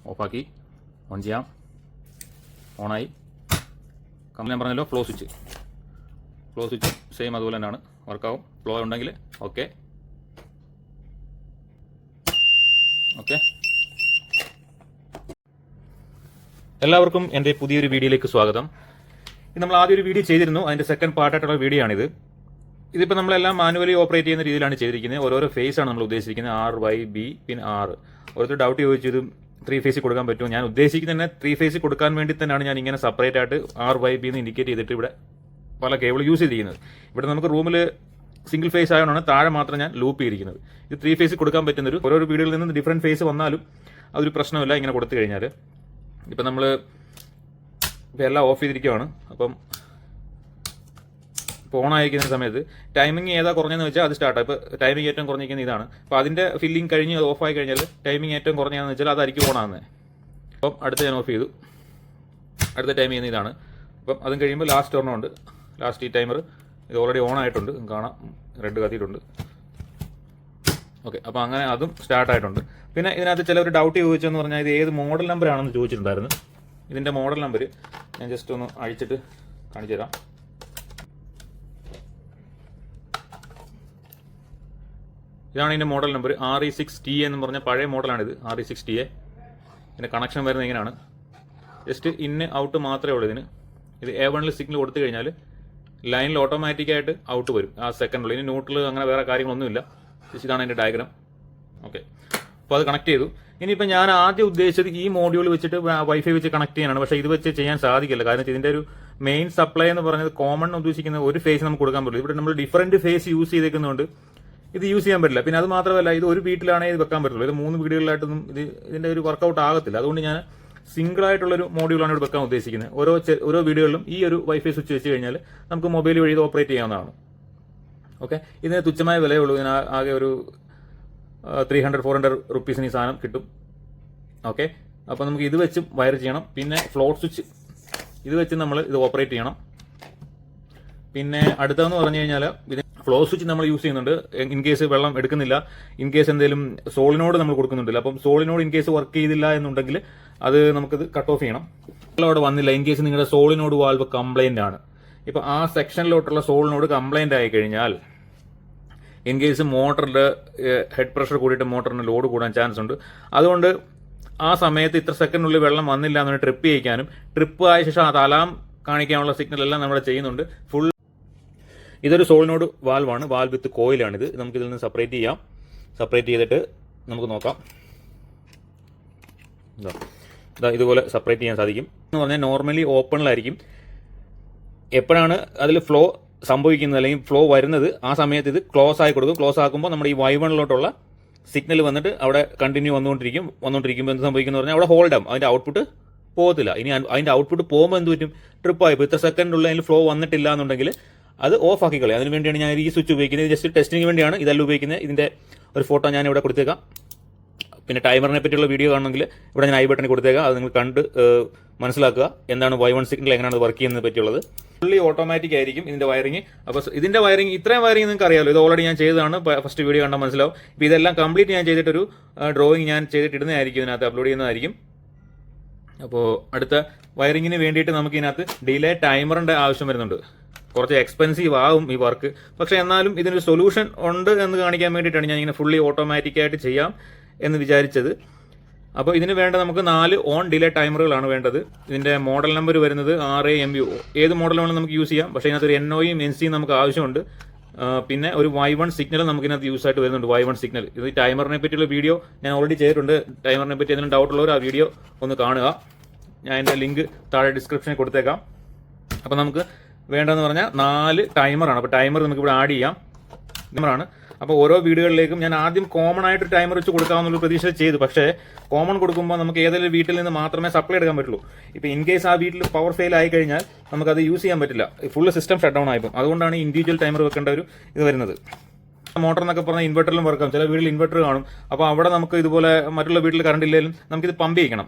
ഓഫാക്കി ഓൺ ചെയ്യാം. ഓണായി. ഞാൻ പറഞ്ഞല്ലോ ഫ്ലോ സ്വിച്ച് സെയിം അതുപോലെ തന്നെയാണ് വർക്കാവും. ഫ്ലോ ഉണ്ടെങ്കിൽ ഓക്കെ. എല്ലാവർക്കും എൻ്റെ പുതിയൊരു വീഡിയോയിലേക്ക് സ്വാഗതം. ഇത് നമ്മൾ ആദ്യം ഒരു വീഡിയോ ചെയ്തിരുന്നു, അതിൻ്റെ സെക്കൻഡ് പാർട്ടായിട്ടുള്ള വീഡിയോ ആണിത്. ഇതിപ്പോൾ നമ്മളെല്ലാം മാനുവലി ഓപ്പറേറ്റ് ചെയ്യുന്ന രീതിയിലാണ് ചെയ്തിരിക്കുന്നത്. ഓരോരോ ഫേസ് ആണ് നമ്മൾ ഉദ്ദേശിക്കുന്നത്, RYB പിന്നെ R. ഓരോരുത്തർ ഡൗട്ട് ചോദിച്ചു ഇത് 3 ഫേസിൽ കൊടുക്കാൻ പറ്റുമോ. ഞാൻ ഉദ്ദേശിക്കുന്നത് തന്നെ 3 ഫേസിൽ കൊടുക്കാൻ വേണ്ടി തന്നെയാണ് ഞാൻ ഇങ്ങനെ സെപ്പറേറ്റ് ആയിട്ട് RYB എന്ന് ഇൻഡിക്കേറ്റ് ചെയ്തിട്ട് ഇവിടെ പല കേബിൾ യൂസ് ചെയ്തിരിക്കുന്നത്. ഇവിടെ നമുക്ക് റൂമിൽ സിംഗിൾ ഫേസ് ആയതുകൊണ്ടാണ് താഴെ മാത്രം ഞാൻ ലൂപ്പ് ചെയ്തിരിക്കുന്നത്. ഇത് 3 ഫേസിൽ കൊടുക്കാൻ പറ്റുന്നൊരു ഓരോ വീഡിയോയിൽ നിന്ന് ഡിഫറെൻറ്റ് ഫേസ് വന്നാലും അതൊരു പ്രശ്നമില്ല ഇങ്ങനെ കൊടുത്തു കഴിഞ്ഞാൽ. ഇപ്പം നമ്മൾ ഇപ്പോൾ എല്ലാം ഓഫ് ചെയ്തിരിക്കുകയാണ്. അപ്പം ഇപ്പോൾ ഓൺ ആയിരിക്കുന്ന സമയത്ത് ടൈമിംഗ് ഏതാ കുറഞ്ഞതെന്ന് വെച്ചാൽ അത് സ്റ്റാർട്ടാണ്. ഇപ്പോൾ ടൈമിംഗ് ഏറ്റവും കുറഞ്ഞിരിക്കുന്ന ഇതാണ്. അപ്പോൾ അതിൻ്റെ ഫില്ലിംഗ് കഴിഞ്ഞ് അത് ഓഫ് ആയി കഴിഞ്ഞാൽ ടൈമിംഗ് ഏറ്റവും കുറഞ്ഞതെന്ന് വെച്ചാൽ അതായിരിക്കും ഓൺ ആകുന്നത്. അപ്പം അടുത്ത ഞാൻ ഓഫ് ചെയ്തു. അടുത്ത ടൈം ചെയ്യുന്ന ഇതാണ്. അപ്പം അതും കഴിയുമ്പോൾ ലാസ്റ്റ് ഒരെണ്ണമുണ്ട്. ലാസ്റ്റ് ഈ ടൈമർ ഇത് ഓൾറെഡി ഓൺ ആയിട്ടുണ്ട്, കാണാം റെഡ് കത്തിയിട്ടുണ്ട്. ഓക്കെ, അപ്പോൾ അങ്ങനെ അതും സ്റ്റാർട്ടായിട്ടുണ്ട്. പിന്നെ ഇതിനകത്ത് ചിലർ ഡൗട്ട് ചോദിച്ചെന്ന് പറഞ്ഞാൽ ഇത് ഏത് മോഡൽ നമ്പർ ആണെന്ന് ചോദിച്ചിട്ടുണ്ടായിരുന്നു. ഇതിൻ്റെ മോഡൽ നമ്പർ ഞാൻ ജസ്റ്റ് ഒന്ന് അഴിച്ചിട്ട് കാണിച്ചു തരാം. ഇതാണ് ഇതിൻ്റെ മോഡൽ നമ്പർ, RE6TA എന്ന് പറഞ്ഞ പഴയ മോഡലാണിത്. RE6TA. ഇതിൻ്റെ കണക്ഷൻ വരുന്നത് ഇങ്ങനെയാണ്. ജസ്റ്റ് ഇന്ന് ഔട്ട് മാത്രമേ ഉള്ളൂ ഇതിന്. ഇത് A1 സിഗ്നൽ കൊടുത്തു കഴിഞ്ഞാൽ ലൈനിൽ ഓട്ടോമാറ്റിക്കായിട്ട് ഔട്ട് വരും ആ സെക്കൻഡിൽ. ഇനി ന്യൂട്രൽ അങ്ങനെ വേറെ കാര്യങ്ങളൊന്നുമില്ല. ജസ്റ്റ് ഇതാണ് അതിൻ്റെ ഡയഗ്രാം. ഓക്കെ, അപ്പോൾ അത് കണക്ട് ചെയ്തു. ഇനിയിപ്പോൾ ഞാൻ ആദ്യം ഉദ്ദേശിച്ചത് ഈ മോഡ്യൂൾ വെച്ചിട്ട് വൈഫൈ വെച്ച് കണക്ട് ചെയ്യാനാണ്. പക്ഷേ ഇത് വെച്ച് ചെയ്യാൻ സാധിക്കില്ല. കാരണം ഇതിൻ്റെ ഒരു മെയിൻ സപ്ലൈ എന്ന് പറയുന്നത് കോമൺ ഉദ്ദേശിക്കുന്ന ഒരു ഫേസ് നമുക്ക് കൊടുക്കാൻ പറ്റില്ല. ഇവിടെ നമ്മൾ ഡിഫറൻറ്റ് ഫേസ് യൂസ് ചെയ്തേക്കുന്നതുകൊണ്ട് ഇത് യൂസ് ചെയ്യാൻ പറ്റില്ല. പിന്നെ അത് മാത്രമല്ല, ഇത് ഒരു വീട്ടിലാണെങ്കിൽ ഇത് വെക്കാൻ പറ്റുള്ളൂ. ഇത് 3 വീടുകളിലായിട്ടൊന്നും ഇതിൻ്റെ ഒരു വർക്കൗട്ട് ആകത്തില്ല. അതുകൊണ്ട് ഞാൻ സിംഗിൾ ആയിട്ടുള്ളൊരു മോഡ്യൂളാണ് ഇവിടെ വെക്കാൻ ഉദ്ദേശിക്കുന്നത്. ഓരോ വീടുകളിലും ഈ ഒരു വൈഫൈ സ്വിച്ച് വെച്ച് കഴിഞ്ഞാൽ നമുക്ക് മൊബൈൽ വഴി ഇത് ഓപ്പറേറ്റ് ചെയ്യാവുന്നതാണ്. ഓക്കെ, ഇതിന് തുച്ഛമായ വിലയുള്ളൂ. ഇതിന് ആകെ ഒരു 300-400 റുപ്പീസിന് ഈ സാധനം കിട്ടും. ഓക്കെ, അപ്പോൾ നമുക്ക് ഇത് വെച്ചും വയർ ചെയ്യണം. പിന്നെ ഫ്ലോട്ട് സ്വിച്ച് ഇത് വെച്ച് നമ്മൾ ഇത് ഓപ്പറേറ്റ് ചെയ്യണം. പിന്നെ അടുത്തതെന്ന് പറഞ്ഞു കഴിഞ്ഞാൽ ഇത് ഫ്ലോ സ്വിച്ച് നമ്മൾ യൂസ് ചെയ്യുന്നുണ്ട്. ഇൻ കേസ് വെള്ളം എടുക്കുന്നില്ല, ഇൻ കേസ് എന്തെങ്കിലും സോളിനോട് നമ്മൾ കൊടുക്കുന്നുണ്ടല്ലോ. അപ്പം സോളിനോട് ഇൻ കേസ് വർക്ക് ചെയ്തില്ല എന്നുണ്ടെങ്കിൽ അത് നമുക്കത് കട്ട് ഓഫ് ചെയ്യണം. വെള്ളം അവിടെ വന്നില്ല, ഇൻ കേസ് നിങ്ങളുടെ സോളിനോട് വാൽവ് കംപ്ലൈന്റ് ആണ്. ഇപ്പം ആ സെക്ഷനിലോട്ടുള്ള സോളിനോട് കംപ്ലൈന്റ് ആയി കഴിഞ്ഞാൽ ഇൻ കേസ് മോട്ടറിന്റെ ഹെഡ് പ്രഷർ കൂടിയിട്ട് മോട്ടറിന് ലോഡ് കൂടാൻ ചാൻസ് ഉണ്ട്. അതുകൊണ്ട് ആ സമയത്ത് ഇത്ര സെക്കൻഡിനുള്ളിൽ വെള്ളം വന്നില്ല എന്ന് ട്രിപ്പ് ചെയ്യിക്കാനും ട്രിപ്പ് ആയ ശേഷം അത് അലാം കാണിക്കാനുള്ള സിഗ്നൽ എല്ലാം നമ്മൾ ചെയ്യുന്നുണ്ട്. ഫുൾ ഇതൊരു സോളിനോട് വാൽവാണ്, വാൽവ് വിത്ത് കോയിലാണിത്. നമുക്കിതിൽ നിന്ന് സെപ്പറേറ്റ് ചെയ്യാം. സെപ്പറേറ്റ് ചെയ്തിട്ട് നമുക്ക് നോക്കാം. ഇതുപോലെ സെപ്പറേറ്റ് ചെയ്യാൻ സാധിക്കും. എന്ന് പറഞ്ഞാൽ നോർമലി ഓപ്പണിലായിരിക്കും. എപ്പോഴാണ് അതിൽ ഫ്ലോ സംഭവിക്കുന്നത് അല്ലെങ്കിൽ ഫ്ലോ വരുന്നത് ആ സമയത്ത് ഇത് ക്ലോസ് ആയി കൊടുക്കും. ക്ലോസ് ആക്കുമ്പോൾ നമ്മുടെ ഈ Y1 സിഗ്നൽ വന്നിട്ട് അവിടെ കണ്ടിന്യൂ വന്നുകൊണ്ടിരിക്കുമ്പോൾ എന്ത് സംഭവിക്കുന്നു പറഞ്ഞാൽ അവിടെ ഹോൾഡ് ആവും. അതിൻ്റെ ഔട്ട്പുട്ട് പോകത്തില്ല. ഇനി അതിൻ്റെ ഔട്ട്പുട്ട് പോകുമ്പോൾ എന്ത് പറ്റും, ട്രിപ്പായി. ഇപ്പോൾ ഇത്ര സെക്കൻഡുള്ള അതിൽ ഫ്ലോ വന്നിട്ടില്ല എന്നുണ്ടെങ്കിൽ അത് ഓഫ് ആക്കി കളയും. അതിന് വേണ്ടിയാണ് ഞാൻ ഈ സ്വിച്ച് ഉപയോഗിക്കുന്നത്. ജസ്റ്റ് ടെസ്റ്റിങ്ങിന് വേണ്ടിയാണ് ഇതെല്ലാം ഉപയോഗിക്കുന്നത്. ഇതിൻ്റെ ഒരു ഫോട്ടോ ഞാൻ ഇവിടെ കൊടുത്തേക്കാം. പിന്നെ ടൈമറിനെ പറ്റിയുള്ള വീഡിയോ കാണണമെങ്കിൽ ഇവിടെ ഞാൻ ഐ ബട്ടണിൽ കൊടുത്തേക്കാം. അത് നിങ്ങൾ കണ്ട് മനസ്സിലാക്കുക എന്താണ് Y1 സിഗ്നൽ എങ്ങനെയാണ് വർക്ക് ചെയ്യുന്നതിനെ പറ്റിയുള്ളത്. ഫുള്ളി ഓട്ടോമാറ്റിക് ആയിരിക്കും ഇതിൻ്റെ വയറിങ്. അപ്പോൾ ഇതിൻ്റെ വയറിങ് ഇത്രയും വയറിങ് നിങ്ങൾക്ക് അറിയാമല്ലോ. ഇത് ഓൾറെഡി ഞാൻ ചെയ്തതാണ്. ഫസ്റ്റ് വീഡിയോ കണ്ടാൽ മനസ്സിലാവും. ഇപ്പോൾ ഇതെല്ലാം കംപ്ലീറ്റ് ഞാൻ ചെയ്തിട്ടൊരു ഡ്രോയിങ് ഞാൻ ചെയ്തിട്ടിടുന്നതായിരിക്കും, ഇതിനകത്ത് അപ്ലോഡ് ചെയ്യുന്നതായിരിക്കും. അപ്പോൾ അടുത്ത വയറിങ്ങിന് വേണ്ടിയിട്ട് നമുക്ക് ഇതിനകത്ത് ഡിലേ ടൈമറിൻ്റെ ആവശ്യം വരുന്നുണ്ട്. കുറച്ച് എക്സ്പെൻസീവ് ആവും ഈ വർക്ക്. പക്ഷേ എന്നാലും ഇതിനൊരു സൊല്യൂഷൻ ഉണ്ട് എന്ന് കാണിക്കാൻ വേണ്ടിയിട്ടാണ് ഞാൻ ഇങ്ങനെ ഫുള്ളി ഓട്ടോമാറ്റിക്കായിട്ട് ചെയ്യാം എന്ന് വിചാരിച്ചത്. അപ്പോൾ ഇതിന് വേണ്ട നമുക്ക് 4 ഓൺ ഡിലേ ടൈമറുകളാണ് വേണ്ടത്. ഇതിൻ്റെ മോഡൽ നമ്പർ വരുന്നത് RAMU. ഏത് മോഡൽ വേണമെങ്കിലും നമുക്ക് യൂസ് ചെയ്യാം. പക്ഷേ ഇതിനകത്ത് ഒരു NOയും NCയും നമുക്ക് ആവശ്യമുണ്ട്. പിന്നെ ഒരു Y1 സിഗ്നൽ നമുക്ക് ഇതിനകത്ത് യൂസ് ആയിട്ട് വരുന്നുണ്ട്. Y1 സിഗ്നൽ ഇത് ടൈമറിനെ പറ്റിയുള്ള വീഡിയോ ഞാൻ ഓൾറെഡി ചെയ്തിട്ടുണ്ട്. ടൈമറിനെ പറ്റി എന്തെങ്കിലും ഡൗട്ടുള്ളവർ ആ വീഡിയോ ഒന്ന് കാണുക. ഞാൻ അതിൻ്റെ ലിങ്ക് താഴെ ഡിസ്ക്രിപ്ഷനിൽ കൊടുത്തേക്കാം. അപ്പോൾ നമുക്ക് വേണ്ടതെന്ന് പറഞ്ഞാൽ 4 ടൈമറാണ്. അപ്പോൾ ടൈമർ നമുക്ക് ഇവിടെ ആഡ് ചെയ്യാം. ടൈമറാണ്. അപ്പോൾ ഓരോ വീടുകളിലേക്കും ഞാൻ ആദ്യം കോമൺ ആയിട്ട് ടൈമർ വെച്ച് കൊടുക്കാമെന്നുള്ള പ്രതീക്ഷ ചെയ്തു. പക്ഷേ കോമൺ കൊടുക്കുമ്പോൾ നമുക്ക് ഏതെങ്കിലും വീട്ടിൽ നിന്ന് മാത്രമേ സപ്ലൈ എടുക്കാൻ പറ്റുള്ളൂ. ഇപ്പോൾ ഇൻ കേസ് ആ വീട്ടിൽ പവർ ഫെയിൽ ആയി കഴിഞ്ഞാൽ നമുക്കത് യൂസ് ചെയ്യാൻ പറ്റില്ല. ഫുള്ള് സിസ്റ്റം ഷട്ട് ഡൗൺ ആയിപ്പോൾ. അതുകൊണ്ടാണ് ഇൻഡിവിജ്വൽ ടൈമർ വെക്കേണ്ട ഒരു ഇത് വരുന്നത്. മോട്ടർ എന്നൊക്കെ പറഞ്ഞാൽ ഇൻവെർട്ടറിലും വർക്കാം. ചില വീട്ടിൽ ഇൻവെർട്ടർ കാണും. അപ്പോൾ അവിടെ നമുക്ക് ഇതുപോലെ മറ്റുള്ള വീട്ടിൽ കറണ്ട് ഇല്ലെങ്കിലും നമുക്കിത് പമ്പ് ചെയ്യണം.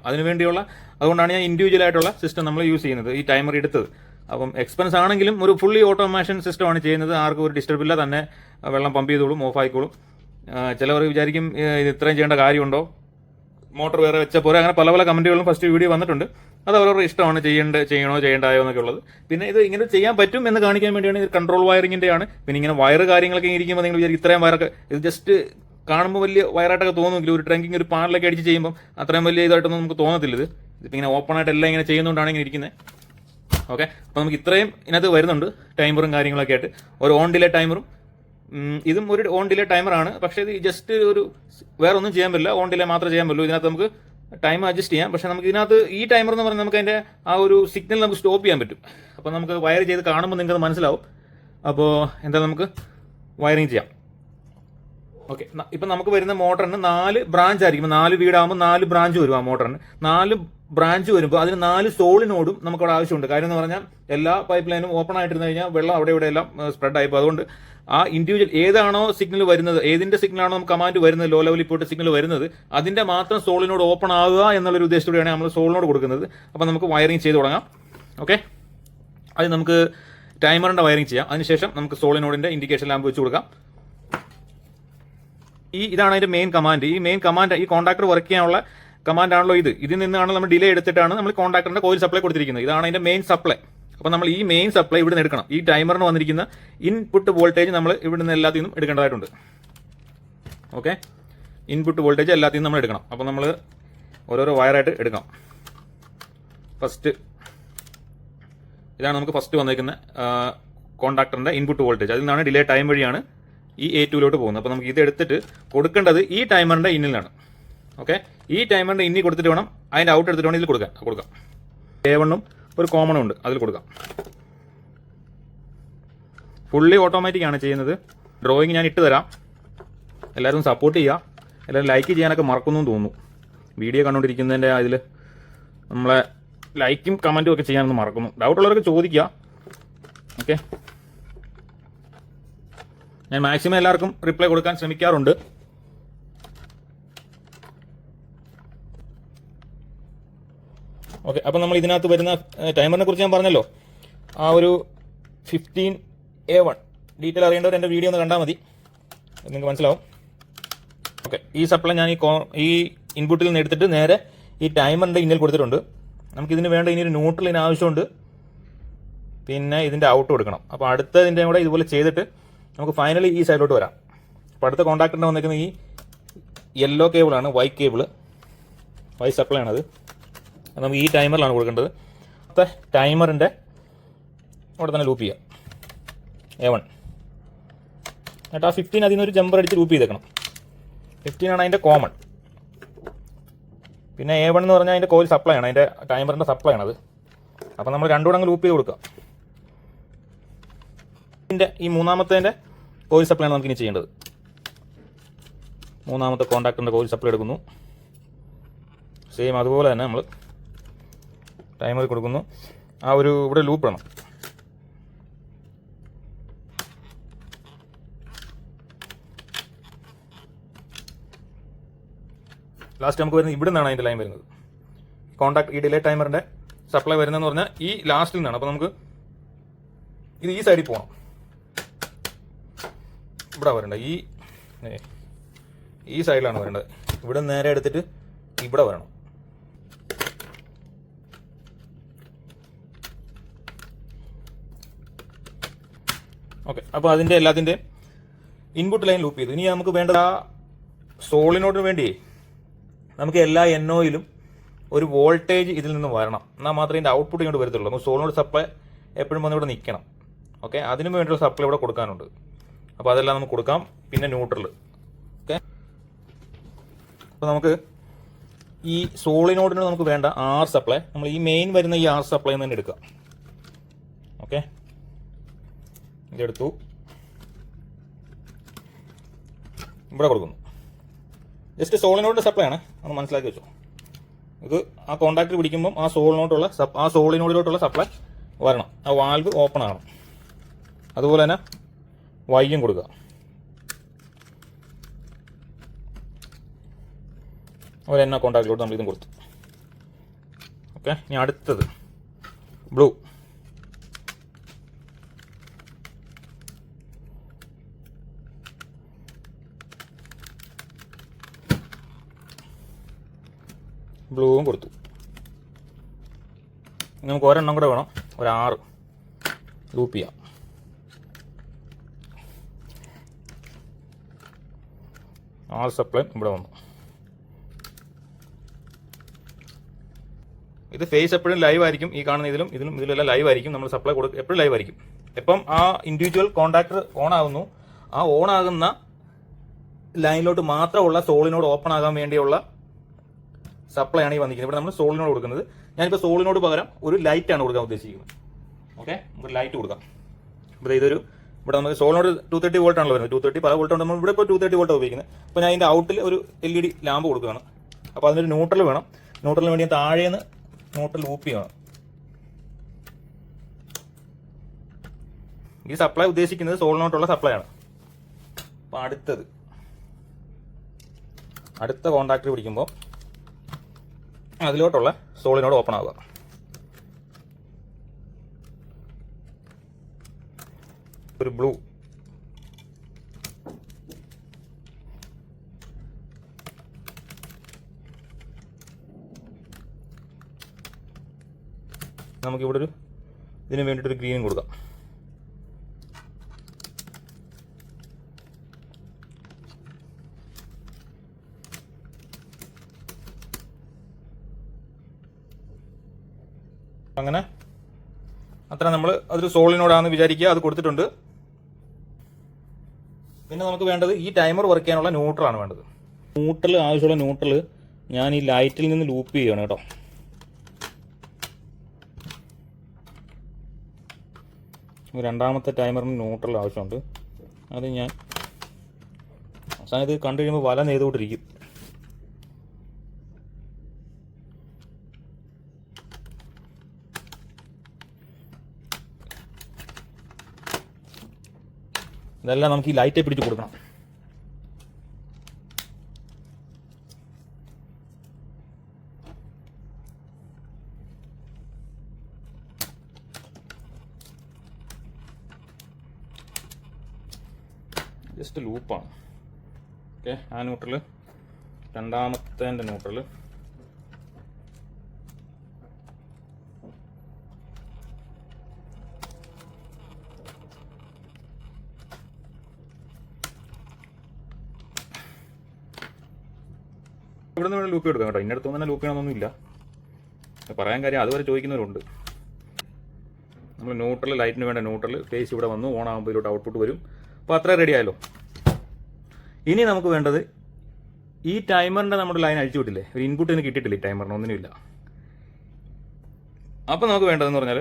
അതുകൊണ്ടാണ് ഞാൻ ഇൻഡിവിജ്വൽ ആയിട്ടുള്ള സിസ്റ്റം നമ്മൾ യൂസ് ചെയ്യുന്നത്, ഈ ടൈമർ എടുത്തത്. അപ്പം എക്സ്പെൻസ് ആണെങ്കിലും ഒരു ഫുള്ളി ഓട്ടോമേഷൻ സിസ്റ്റമാണ് ചെയ്യുന്നത്. ആർക്കും ഒരു ഡിസ്റ്റർബ് ഇല്ല, തന്നെ വെള്ളം പമ്പ് ചെയ്തോളും, ഓഫ് ആയിക്കോളും. ചിലവർ വിചാരിക്കും ഇത് ഇത്രയും ചെയ്യേണ്ട കാര്യമുണ്ടോ. മോട്ടർ വേറെ വെച്ച പോലെ അങ്ങനെ പല പല കമന്റുകളും ഫസ്റ്റ് വീഡിയോ വന്നിട്ടുണ്ട്. അത് അവരവരുടെ ഇഷ്ടമാണ്, ചെയ്യണോ ചെയ്യണ്ടായോ എന്നൊക്കെ ഉള്ളത്. പിന്നെ ഇത് ഇങ്ങനെ ചെയ്യാൻ പറ്റും എന്ന് കാണിക്കാൻ വേണ്ടിയാണ് ഇത് കൺട്രോൾ വയറിങ്ങിന്റെ ആണ്. പിന്നെ ഇങ്ങനെ വയർ കാര്യങ്ങളൊക്കെ ഇരിക്കുമ്പോൾ നിങ്ങൾ വിചാരിക്കും ഇത്രയും വയറൊക്കെ ഇത് ജസ്റ്റ് കാണുമ്പോൾ വലിയ വയറായിട്ടൊക്കെ തോന്നുമെങ്കിൽ ഒരു ട്രങ്കിങ് ഒരു പാനലൊക്കെ അടിച്ച് ചെയ്യുമ്പോൾ അത്രയും വലിയ ഇതായിട്ടൊന്നും നമുക്ക് തോന്നത്തില്ല. ഇതിപ്പോൾ ഇങ്ങനെ ഓപ്പൺ ആയിട്ട് എല്ലാം ഇങ്ങനെ ചെയ്യുന്നതുകൊണ്ടാണ് ഇങ്ങനെ ഇരിക്കുന്നത്. ഓക്കെ, അപ്പോൾ നമുക്ക് ഇത്രയും ഇതിനകത്ത് വരുന്നുണ്ട്, ടൈമറും കാര്യങ്ങളൊക്കെ ആയിട്ട്. ഒരു ഓൺ ഡിലേ ടൈമറും ഇതും ഒരു ഓൺ ഡിലേ ടൈമറാണ്. പക്ഷേ ഇത് ജസ്റ്റ് ഒരു വേറെ ഒന്നും ചെയ്യാൻ പറ്റില്ല, ഓൺ ഡിലേ മാത്രമേ ചെയ്യാൻ പറ്റുള്ളൂ. ഇതിനകത്ത് നമുക്ക് ടൈം അഡ്ജസ്റ്റ് ചെയ്യാം. പക്ഷേ നമുക്ക് ഇതിനകത്ത് ഈ ടൈമർ എന്ന് പറഞ്ഞാൽ നമുക്ക് അതിൻ്റെ ആ ഒരു സിഗ്നൽ നമുക്ക് സ്റ്റോപ്പ് ചെയ്യാൻ പറ്റും. അപ്പോൾ നമുക്ക് വയർ ചെയ്ത് കാണുമ്പോൾ നിങ്ങൾക്ക് മനസ്സിലാവും. അപ്പോൾ എന്താ നമുക്ക് വയറിങ് ചെയ്യാം. ഓക്കെ, ഇപ്പം നമുക്ക് വരുന്ന മോട്ടറിന് 4 ബ്രാഞ്ച് ആയിരിക്കും. 4 വീടാകുമ്പോൾ 4 ബ്രാഞ്ച് വരും ആ മോട്ടറിന്. 4 ബ്രാഞ്ച് വരുമ്പോൾ അതിന് 4 സോളിനോടും നമുക്കവിടെ ആവശ്യമുണ്ട്. കാര്യം എന്ന് പറഞ്ഞാൽ എല്ലാ പൈപ്പ് ലൈനും ഓപ്പൺ ആയിട്ടിരുന്ന് കഴിഞ്ഞാൽ വെള്ളം അവിടെ ഇവിടെ എല്ലാം സ്പ്രെഡ് ആയിപ്പോൾ അതുകൊണ്ട് ആ ഇൻഡിവിജ്വൽ ഏതാണോ സിഗ്നൽ വരുന്നത്, ഏതിന്റെ സിഗ്നലാണോ നമുക്ക് കമാൻഡ് വരുന്നത്, ലോ ലെവലിൽ പോയിട്ട് സിഗ്നൽ വരുന്നത്, അതിന്റെ മാത്രം സോളിനോട് ഓപ്പൺ ആവുക എന്നുള്ളൊരു ഉദ്ദേശത്തോടെയാണ് നമ്മൾ സോളിനോട് കൊടുക്കുന്നത്. അപ്പോൾ നമുക്ക് വയറിങ് ചെയ്ത് തുടങ്ങാം. ഓക്കെ, അത് നമുക്ക് ടൈമറിന്റെ വയറിങ് ചെയ്യാം. അതിനുശേഷം നമുക്ക് സോളിനോഡിന്റെ ഇൻഡിക്കേഷൻ ലാമ്പ് വെച്ച് കൊടുക്കാം. ഇതാണ് അതിന്റെ മെയിൻ കമാൻഡ്. ഈ മെയിൻ കമാൻഡ് ഈ കോൺടാക്ടർ വർക്ക് ചെയ്യാനുള്ള കമാൻഡ് ആണല്ലോ ഇത്. ഇതിൽ നിന്നാണ് നമ്മൾ ഡിലേ എടുത്തിട്ടാണ് നമ്മൾ കോൺടാക്ടറിന്റെ കോയിൽ സപ്ലൈ കൊടുത്തിരിക്കുന്നത്. ഇതാണ് അതിന്റെ മെയിൻ സപ്ലൈ. അപ്പോൾ നമ്മൾ ഈ മെയിൻ സപ്ലൈ ഇവിടെ നിന്ന് എടുക്കണം. ഈ ടൈമറിന് വന്നിരിക്കുന്ന ഇൻപുട്ട് വോൾട്ടേജ് നമ്മൾ ഇവിടെ നിന്ന് എല്ലാത്തിൽ നിന്നും എടുക്കേണ്ടതായിട്ടുണ്ട്. ഓക്കെ, ഇൻപുട്ട് വോൾട്ടേജ് എല്ലാത്തിൽ നിന്നും നമ്മൾ എടുക്കണം. അപ്പോൾ നമ്മൾ ഓരോരോ വയറായിട്ട് എടുക്കണം. ഫസ്റ്റ് ഇതാണ് നമുക്ക് ഫസ്റ്റ് വന്നിരിക്കുന്ന കോൺടാക്ടറിന്റെ ഇൻപുട്ട് വോൾട്ടേജ്. അതിൽ നിന്നാണ് ഡിലേ ടൈം വഴിയാണ് ഈ A2 പോകുന്നത്. അപ്പോൾ നമുക്ക് ഇത് എടുത്തിട്ട് കൊടുക്കേണ്ടത് ഈ ടൈമറിന്റെ ഇന്നിലാണ്. ഓക്കെ, ഈ ടൈമറിന്റെ ഇന്നി കൊടുത്തിട്ട് വേണം അതിന്റെ ഔട്ട് എടുത്തിട്ട് വേണം ഇതിൽ കൊടുക്കാം. A1 ഒരു കോമണും ഉണ്ട്, അതിൽ കൊടുക്കാം. ഫുള്ളി ഓട്ടോമാറ്റിക് ആണ് ചെയ്യുന്നത്. ഡ്രോയിങ് ഞാൻ ഇട്ട് തരാം. എല്ലാവരും സപ്പോർട്ട് ചെയ്യുക. എല്ലാവരും ലൈക്ക് ചെയ്യാനൊക്കെ മറക്കുന്നു എന്ന് തോന്നുന്നു. വീഡിയോ കണ്ടുകൊണ്ടിരിക്കുന്നതിൻ്റെ അതിൽ നമ്മളെ ലൈക്കും കമൻറ്റും ഒക്കെ ചെയ്യാനൊന്ന് മറക്കുന്നു. ഡൗട്ടുള്ളവരൊക്കെ ചോദിക്കുക. ഓക്കെ, ഞാൻ മാക്സിമം എല്ലാവർക്കും റിപ്ലൈ കൊടുക്കാൻ ശ്രമിക്കാറുണ്ട്. ഓക്കെ, അപ്പം നമ്മൾ ഇതിനകത്ത് വരുന്ന ടൈമറിനെ കുറിച്ച് ഞാൻ പറഞ്ഞല്ലോ. ആ ഒരു 15A1 ഡീറ്റെയിൽ അറിയേണ്ടവർ എൻ്റെ വീഡിയോ ഒന്ന് കണ്ടാൽ മതി, നിങ്ങൾക്ക് മനസ്സിലാവും. ഓക്കെ, ഈ സപ്ലൈ ഞാൻ ഈ ഇൻപുട്ടിൽ നിന്ന് എടുത്തിട്ട് നേരെ ഈ ടൈമറിൻ്റെ ഇന്നിൽ കൊടുത്തിട്ടുണ്ട്. നമുക്കിതിന് വേണ്ട ഇനി ഒരു ന്യൂട്രലിന് ആവശ്യമുണ്ട്. പിന്നെ ഇതിൻ്റെ ഔട്ട് കൊടുക്കണം. അപ്പോൾ അടുത്തതിൻ്റെ കൂടെ ഇതുപോലെ ചെയ്തിട്ട് നമുക്ക് ഫൈനലി ഈ സൈഡിലോട്ട് വരാം. അപ്പോൾ അടുത്ത കോൺടാക്ടറിന് വന്നിരിക്കുന്ന ഈ യെല്ലോ കേബിളാണ്, വൈറ്റ് കേബിള്, വൈറ്റ് സപ്ലൈ ആണത്. നമുക്ക് ഈ ടൈമറിലാണ് കൊടുക്കേണ്ടത്. അടുത്ത ടൈമറിൻ്റെ അവിടെ തന്നെ ലൂപ്പ് ചെയ്യാം A1. എന്നിട്ട് ആ 15 അതിൽ നിന്നൊരു ജമ്പർ അടിച്ച് ലൂപ്പ് ചെയ്തേക്കണം. 15 ആണ് അതിൻ്റെ കോമൺ. പിന്നെ A1 എന്ന് പറഞ്ഞാൽ അതിൻ്റെ കോയിൽ സപ്ലൈ ആണ്, അതിൻ്റെ ടൈമറിൻ്റെ സപ്ലൈ ആണത്. അപ്പോൾ നമ്മൾ രണ്ടും കൂടെ അങ്ങ് ലൂപ്പ് ചെയ്ത് കൊടുക്കുക. ഈ മൂന്നാമത്തേൻ്റെ കോയിൽ സപ്ലൈ ആണ് നമുക്കിനി ചെയ്യേണ്ടത്. മൂന്നാമത്തെ കോൺടാക്ടറിൻ്റെ കോയിൽ സപ്ലൈ എടുക്കുന്നു. സെയിം അതുപോലെ തന്നെ നമ്മൾ ടൈമർ കൊടുക്കുന്നു. ആ ഒരു ഇവിടെ ലൂപ്പ് വേണം. ലാസ്റ്റ് നമുക്ക് വരുന്നത് ഇവിടെ നിന്നാണ് അതിൻ്റെ ലൈൻ വരുന്നത്. കോൺടാക്ട് ഈ ഡിലേ ടൈമറിൻ്റെ സപ്ലൈ വരുന്നതെന്ന് പറഞ്ഞാൽ ഈ ലാസ്റ്റിൽ നിന്നാണ്. അപ്പോൾ നമുക്ക് ഇത് ഈ സൈഡിൽ പോകണം. ഇവിടെ വരേണ്ടത് ഈ സൈഡിലാണ് വരേണ്ടത്. ഇവിടെ നേരെ എടുത്തിട്ട് ഇവിടെ വരണം. ഓക്കെ, അപ്പോൾ അതിൻ്റെ എല്ലാത്തിൻ്റെയും ഇൻപുട്ട് ലൈൻ ലൂപ്പ് ചെയ്തു. ഇനി നമുക്ക് വേണ്ടത് ആ സോളിനോഡിന് വേണ്ടി നമുക്ക് എല്ലാ NOയിലും ഒരു വോൾട്ടേജ് ഇതിൽ നിന്ന് വരണം. എന്നാൽ മാത്രമേ ഇതിൻ്റെ ഔട്ട്പുട്ട് ഇങ്ങോട്ട് വരത്തുള്ളൂ. നമുക്ക് സോളിനോഡ് സപ്ലൈ എപ്പോഴും വന്ന് ഇവിടെ നിൽക്കണം. ഓക്കെ, അതിനു വേണ്ടിയുള്ള സപ്ലൈ ഇവിടെ കൊടുക്കാനുണ്ട്. അപ്പോൾ അതെല്ലാം നമുക്ക് കൊടുക്കാം. പിന്നെ ന്യൂട്രൽ. ഓക്കെ, അപ്പോൾ നമുക്ക് ഈ സോളിനോഡിന് നമുക്ക് വേണ്ട R സപ്ലൈ നമ്മൾ ഈ മെയിൻ വരുന്ന ഈ R സപ്ലൈ തന്നെ എടുക്കാം. ഓക്കെ, ഇതെടുത്തു, ഇവിടെ കൊടുക്കുന്നു. ജസ്റ്റ് സോളിനോഡിൻ്റെ സപ്ലൈ ആണ്, ഒന്ന് മനസ്സിലാക്കി വെച്ചോ. ഇത് ആ കോൺടാക്ട് പിടിക്കുമ്പം ആ സോളിനോഡിലോട്ടുള്ള സപ്ലൈ വരണം. ആ വാൽവ് ഓപ്പൺ ആകണം. അതുപോലെ തന്നെ വൈയും കൊടുക്കുക. ഒരു എണ്ണ കോൺടാക്റ്റിലോട്ട് നമ്മൾ ഇതും കൊടുത്തു. ഓക്കെ, ഇനി അടുത്തത് ബ്ലൂ. ബ്ലൂവും കൊടുത്തു. നമുക്ക് ഒരെണ്ണം കൂടെ വേണം, ഒരു 6 ലൂപ്പ് ചെയ്യാം. സപ്ലൈ ഇവിടെ വന്നു. ഇത് ഫേസ് എപ്പോഴും ലൈവ് ആയിരിക്കും. ഈ കാണുന്ന ഇതിലെല്ലാം ലൈവ് ആയിരിക്കും. നമ്മൾ സപ്ലൈ കൊടുക്കുക എപ്പോഴും ലൈവ് ആയിരിക്കും. എപ്പം ആ ഇൻഡിവിജ്വൽ കോൺടാക്ടർ ഓൺ ആകുന്നു, ആ ഓൺ ആകുന്ന ലൈനിലോട്ട് മാത്രമുള്ള സോളിനോട് ഓപ്പൺ ആകാൻ വേണ്ടിയുള്ള സപ്ലൈ ആണ് ഈ വന്നിരിക്കുന്നത്. ഇവിടെ നമ്മൾ സോളിനോട് കൊടുക്കുന്നത്. ഞാനിപ്പോൾ സോളിനോട് പകരം ഒരു ലൈറ്റാണ് കൊടുക്കാൻ ഉദ്ദേശിക്കുന്നത്. ഓക്കെ, നമുക്ക് ലൈറ്റ് കൊടുക്കാം. ഇവിടെ ഇവിടെ നമുക്ക് സോളിനോട് 230 വോൾട്ട് ആണല്ലോ വരുന്നത്. 230 പല വോൾട്ട് ഉണ്ട്. നമ്മൾ ഇവിടെ ഇപ്പോൾ 230 വോൾട്ട് ഉപയോഗിക്കുന്നത്. അപ്പോൾ ഞാൻ ഇതിൻ്റെ ഔട്ടിൽ ഒരു LED ലാമ്പ് കൊടുക്കുകയാണ്. അപ്പോൾ അതിനൊരു ന്യൂട്രൽ വേണം. ന്യൂട്രലിന് വേണ്ടി ഞാൻ താഴേന്ന് ന്യൂട്രൽ ലൂപ്പ് ചെയ്യണം. ഈ സപ്ലൈ ഉദ്ദേശിക്കുന്നത് സോളിനോട്ടുള്ള സപ്ലൈ ആണ്. അപ്പോൾ അടുത്ത കോൺടാക്ട് പിടിക്കുമ്പോൾ അതിലോട്ടുള്ള സോളിനോട് ഓപ്പൺ ആവുക. ഒരു ബ്ലൂ, നമുക്കിവിടെ ഇതിന് വേണ്ടിയിട്ടൊരു ഗ്രീനും കൊടുക്കാം. അങ്ങനെ അത്ര നമ്മൾ അതൊരു സോളിനോടാണെന്ന് വിചാരിക്കുക. അത് കൊടുത്തിട്ടുണ്ട്. പിന്നെ നമുക്ക് വേണ്ടത് ഈ ടൈമർ വർക്ക് ചെയ്യാനുള്ള ന്യൂട്രലാണ് വേണ്ടത്. ആവശ്യമുള്ള ന്യൂട്രൽ ഞാൻ ഈ ലൈറ്റിൽ നിന്ന് ലൂപ്പ് ചെയ്യണം കേട്ടോ. രണ്ടാമത്തെ ടൈമറിന് ന്യൂട്രൽ ആവശ്യമുണ്ട്. അത് ഞാൻ അവസാനം ഇത് കണ്ടു കഴിയുമ്പോൾ വല നെയ്തുകൊണ്ടിരിക്കും. ഇതെല്ലാം നമുക്ക് ഈ ലൈറ്റെ പിടിച്ച് കൊടുക്കണം. ജസ്റ്റ് ലൂപ്പാണ്. ഓക്കെ, ആ ന്യൂട്രൽ, രണ്ടാമത്തെ ന്യൂട്രൽ, ഇവിടെ നിന്ന് വേണം ലൂപ്പ് എടുക്കാം കേട്ടോ. ഇന്നടുത്ത് തന്നെ ലൂപ്പ് ചെയ്യണമെന്നൊന്നുമില്ല. പറയാൻ കാര്യം അതുവരെ ചോദിക്കുന്നവരുണ്ട്. നമ്മൾ ന്യൂട്രൽ, ലൈറ്റിന് വേണ്ട ന്യൂട്രൽ ഫേസ് ഇവിടെ വന്നു, ഓൺ ആകുമ്പോൾ ഇതിലോട്ട് ഔട്ട്പുട്ട് വരും. അപ്പോൾ അത്ര റെഡി ആയല്ലോ. ഇനി നമുക്ക് വേണ്ടത് ഈ ടൈമറിൻ്റെ നമ്മുടെ ലൈൻ അഴിച്ചു വിട്ടില്ലേ, ഒരു ഇൻപുട്ട് ഇതിന് കിട്ടിയിട്ടില്ല. ഈ ടൈമറിന് ഒന്നിനുമില്ല. അപ്പോൾ നമുക്ക് വേണ്ടതെന്ന് പറഞ്ഞാൽ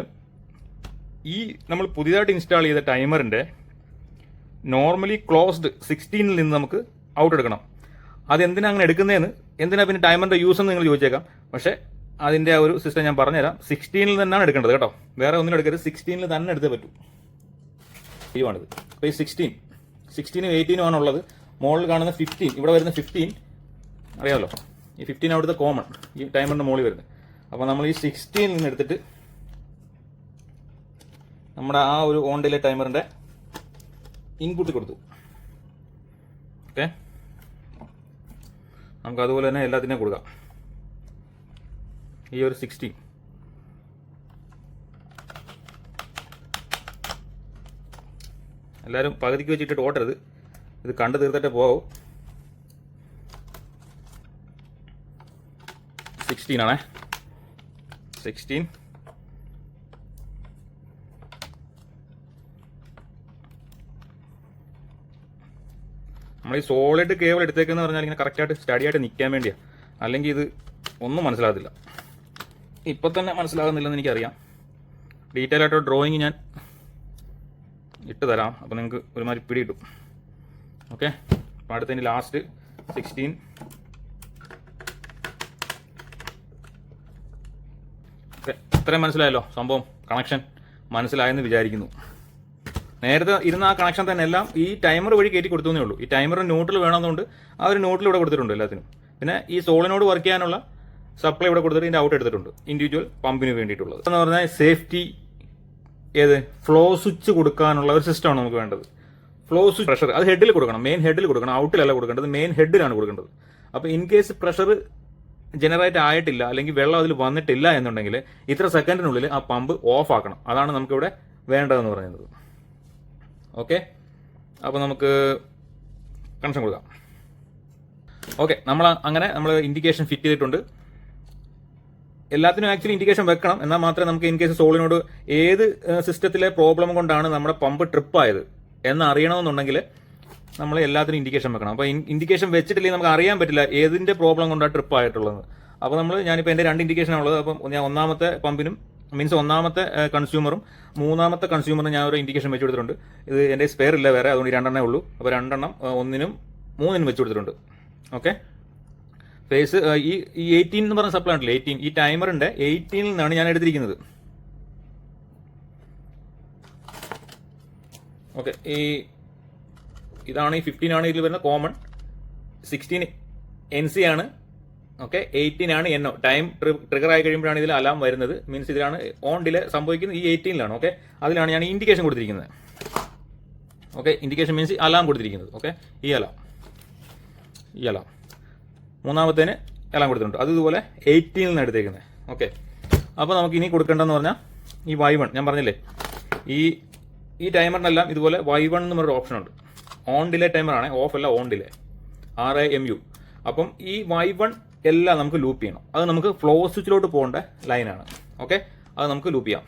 ഈ നമ്മൾ പുതിയതായിട്ട് ഇൻസ്റ്റാൾ ചെയ്ത ടൈമറിൻ്റെ നോർമലി ക്ലോസ്ഡ് 16 നിന്ന് നമുക്ക് ഔട്ട് എടുക്കണം. അതെന്തിനാ അങ്ങനെ എടുക്കുന്നതെന്ന്, എന്തിനാ പിന്നെ ടൈമറിൻ്റെ യൂസ് എന്ന് നിങ്ങൾ ചോദിച്ചേക്കാം. പക്ഷേ അതിൻ്റെ ഒരു സിസ്റ്റം ഞാൻ പറഞ്ഞുതരാം. 16 തന്നെയാണ് എടുക്കേണ്ടത് കേട്ടോ. വേറെ ഒന്നിനും എടുക്കരുത്. 16 തന്നെ എടുത്തേ പറ്റൂ. ഇതാണിത്. അപ്പോൾ ഈ 16 18 ആണുള്ളത്. മുകളിൽ കാണുന്ന 15, ഇവിടെ വരുന്ന 15 അറിയാമല്ലോ. ഈ 15 അവിടുത്തെ കോമൺ, ഈ ടൈമറിൻ്റെ മുകളിൽ വരുന്നത്. അപ്പോൾ നമ്മൾ ഈ 16 നിന്ന് എടുത്തിട്ട് നമ്മുടെ ആ ഒരു ഓൺ ഡിലേ ടൈമറിൻ്റെ ഇൻപുട്ട് കൊടുത്തു. ഓക്കെ, നമുക്ക് അതുപോലെ തന്നെ എല്ലാത്തിനെയും കൊടുക്കാം. ഈ ഒരു 16 എല്ലാവരും പകുതിക്ക് വെച്ചിട്ട് ഓട്ടരുത്. ഇത് കണ്ടു തീർത്തിട്ടേ പോകൂ. 16 ആണേ. 16 നമ്മൾ ഈ സോളിഡ് കേബിൾ എടുത്തേക്കെന്ന് പറഞ്ഞാൽ ഇങ്ങനെ കറക്റ്റായിട്ട് സ്റ്റഡിയായിട്ട് നിൽക്കാൻ വേണ്ടിയാണ്. അല്ലെങ്കിൽ ഇത് ഒന്നും മനസ്സിലാകത്തില്ല. ഇപ്പം തന്നെ മനസ്സിലാകുന്നില്ലെന്ന് എനിക്കറിയാം. ഡീറ്റെയിൽ ആയിട്ട് ഡ്രോയിങ് ഞാൻ ഇട്ട് തരാം. അപ്പോൾ നിങ്ങൾക്ക് ഒരുമാതിരി പിടി കിട്ടും. ഓക്കെ, അപ്പോൾ അടുത്തതിന് ലാസ്റ്റ് 16. ഓക്കെ, ഇത്രയും മനസ്സിലായല്ലോ. സംഭവം കണക്ഷൻ മനസ്സിലായെന്ന് വിചാരിക്കുന്നു. നേരത്തെ ഇരുന്ന ആ കണക്ഷൻ തന്നെ എല്ലാം ഈ ടൈമർ വഴി കയറ്റി കൊടുത്തേ ഉള്ളൂ. ഈ ടൈമറിന് ന്യൂട്രൽ വേണമെന്നുകൊണ്ട് ആ ഒരു ന്യൂട്രൽ ഇവിടെ കൊടുത്തിട്ടുണ്ട് എല്ലാത്തിനും. പിന്നെ ഈ സോളിനോട് വർക്ക് ചെയ്യാനുള്ള സപ്ലൈ ഇവിടെ കൊടുത്തിട്ട് ഇതിൻ്റെ ഔട്ട് എടുത്തിട്ടുണ്ട്, ഇൻഡിവിജ്വൽ പമ്പിന് വേണ്ടിയിട്ടുള്ളത്. എന്ന് പറഞ്ഞാൽ സേഫ്റ്റി ഫ്ലോ സ്വിച്ച് കൊടുക്കാനുള്ള ഒരു സിസ്റ്റമാണ് നമുക്ക് വേണ്ടത്. ഫ്ലോ സ്വിച്ച് പ്രഷർ അത് ഹെഡിൽ കൊടുക്കണം, മെയിൻ ഹെഡിൽ കൊടുക്കണം. ഔട്ടിലല്ല കൊടുക്കേണ്ടത്, മെയിൻ ഹെഡിലാണ് കൊടുക്കേണ്ടത്. അപ്പോൾ ഇൻ കേസ് പ്രഷർ ജനറേറ്റ് ആയിട്ടില്ല അല്ലെങ്കിൽ വെള്ളം അതിൽ വന്നിട്ടില്ല എന്നുണ്ടെങ്കിൽ ഇത്ര സെക്കൻഡിനുള്ളിൽ ആ പമ്പ് ഓഫ് ആക്കണം. അതാണ് നമുക്കിവിടെ വേണ്ടതെന്ന് പറയുന്നത്. ഓക്കെ, അപ്പോൾ നമുക്ക് കണക്ഷൻ കൊടുക്കാം. ഓക്കെ, നമ്മൾ ഇൻഡിക്കേഷൻ ഫിറ്റ് ചെയ്തിട്ടുണ്ട്. എല്ലാത്തിനും ആക്ച്വലി ഇൻഡിക്കേഷൻ വെക്കണം, എന്നാൽ മാത്രമേ നമുക്ക് ഇൻ കേസ് സോളിനോട് ഏത് സിസ്റ്റത്തിലെ പ്രോബ്ലം കൊണ്ടാണ് നമ്മുടെ പമ്പ് ട്രിപ്പായത് എന്ന് അറിയണമെന്നുണ്ടെങ്കിൽ നമ്മൾ എല്ലാത്തിനും ഇൻഡിക്കേഷൻ വെക്കണം. അപ്പോൾ ഇൻഡിക്കേഷൻ വെച്ചിട്ടില്ലെങ്കിൽ നമുക്ക് അറിയാൻ പറ്റില്ല ഏതിൻ്റെ പ്രോബ്ലം കൊണ്ടാണ് ട്രിപ്പ് ആയിട്ടുള്ളത്. അപ്പോൾ ഞാനിപ്പോൾ എൻ്റെ 2 ഇൻഡിക്കേഷനാണുള്ളത്. അപ്പം ഞാൻ ഒന്നാമത്തെ പമ്പിനും ഒന്നാമത്തെ കൺസ്യൂമറും മൂന്നാമത്തെ കൺസ്യൂമറിനും ഞാൻ ഒരു ഇൻഡിക്കേഷൻ വെച്ച് കൊടുത്തിട്ടുണ്ട്. ഇത് എൻ്റെ സ്പെയർ ഇല്ല വേറെ, അതുകൊണ്ട് 2 ഉള്ളൂ. അപ്പോൾ 2 1-നും 3-നും വെച്ച് കൊടുത്തിട്ടുണ്ട്. ഓക്കെ, ഫേസ് ഈ 18 എന്ന് പറഞ്ഞ സപ്ലൈ ഉണ്ടല്ലോ, 18, ഈ ടൈമറിൻ്റെ 18-ൽ നിന്നാണ് ഞാൻ എടുത്തിരിക്കുന്നത്. ഓക്കെ, ഇതാണ് ഈ 15 ആണ് ഇതിൽ വരുന്ന കോമൺ, 16 NC ആണ്. ഓക്കെ, 18 ആണ് NO. ടൈം ട്രിഗർ ആയി കഴിയുമ്പോഴാണ് ഇതിൽ അലാം വരുന്നത്. മീൻസ് ഇതിലാണ് ഓൺ ഡിലേ സംഭവിക്കുന്നത് ഈ 18-ലാണ്. ഓക്കെ, അതിലാണ് ഞാൻ ഇൻഡിക്കേഷൻ കൊടുത്തിരിക്കുന്നത്. ഓക്കെ, ഇൻഡിക്കേഷൻ മീൻസ് അലാം കൊടുത്തിരിക്കുന്നത്. ഓക്കെ, ഈ അലാം മൂന്നാമത്തേന് അലാം കൊടുത്തിട്ടുണ്ട്. അത് ഇതുപോലെ 18-ൽ നിന്ന് എടുത്തേക്കുന്നത്. ഓക്കെ, അപ്പോൾ നമുക്ക് ഇനി കൊടുക്കേണ്ടതെന്ന് പറഞ്ഞാൽ ഈ Y1 ഞാൻ പറഞ്ഞില്ലേ, ഈ ടൈമറിനെല്ലാം ഇതുപോലെ Y1 എന്ന് പറഞ്ഞൊരു ഓപ്ഷൻ ഉണ്ട്. ഓൺ ഡിലേ ടൈമറാണ്, ഓഫ് അല്ല, ഓൺ ഡിലേ, RIMU. അപ്പം ഈ Y1 എല്ലാം നമുക്ക് ലൂപ്പ് ചെയ്യണം. അത് നമുക്ക് ഫ്ലോ സ്വിച്ചിലോട്ട് പോകേണ്ട ലൈനാണ്. ഓക്കെ, അത് നമുക്ക് ലൂപ്പ് ചെയ്യാം.